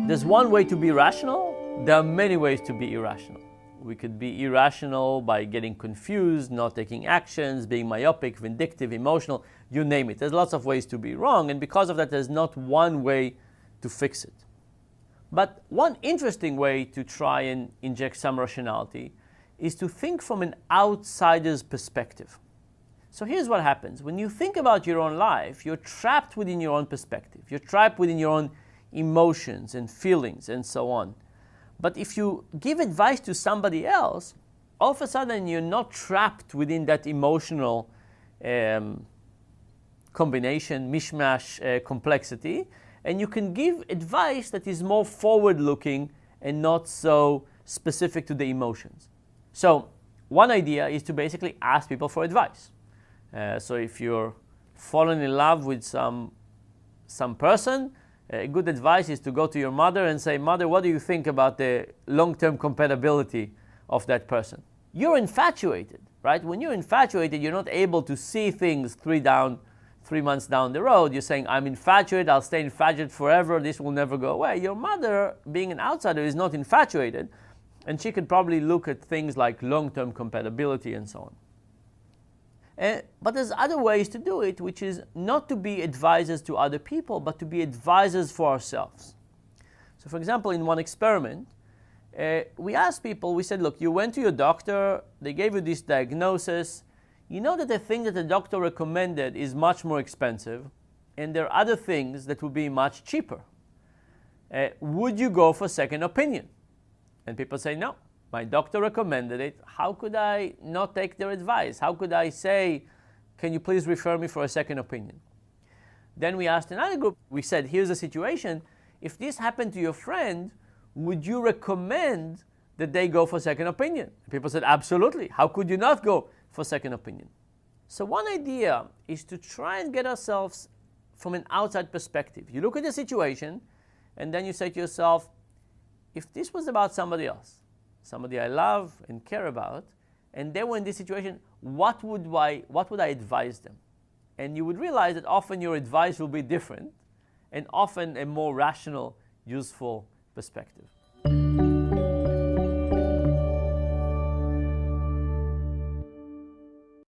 There's one way to be rational. There are many ways to be irrational. We could be irrational by getting confused, not taking actions, being myopic, vindictive, emotional, you name it. There's lots of ways to be wrong, and because of that, there's not one way to fix it. But one interesting way to try and inject some rationality is to think from an outsider's perspective. So here's what happens. When you think about your own life, you're trapped within your own perspective. You're trapped within your own emotions and feelings and so on. But if you give advice to somebody else, all of a sudden you're not trapped within that emotional combination, mishmash, complexity, and you can give advice that is more forward-looking and not so specific to the emotions. So one idea is to basically ask people for advice. So if you're fallen in love with some person, good advice is to go to your mother and say, "Mother, what do you think about the long-term compatibility of that person?" You're infatuated, right? When you're infatuated, you're not able to see things 3 months down the road. You're saying, "I'm infatuated, I'll stay infatuated forever, this will never go away." Your mother, being an outsider, is not infatuated, and she could probably look at things like long-term compatibility and so on. But there's other ways to do it, which is not to be advisors to other people, but to be advisors for ourselves. So for example, in one experiment, we asked people, we said, look, you went to your doctor, they gave you this diagnosis, you know that the thing that the doctor recommended is much more expensive, and there are other things that would be much cheaper. Would you go for second opinion? And people say, no. My doctor recommended it. How could I not take their advice? How could I say, can you please refer me for a second opinion? Then we asked another group. We said, here's the situation. If this happened to your friend, would you recommend that they go for second opinion? People said, absolutely. How could you not go for second opinion? So one idea is to try and get ourselves from an outside perspective. You look at the situation, and then you say to yourself, if this was about somebody else, somebody I love and care about, and they were in this situation, what would I advise them? And you would realize that often your advice will be different, and often a more rational, useful perspective.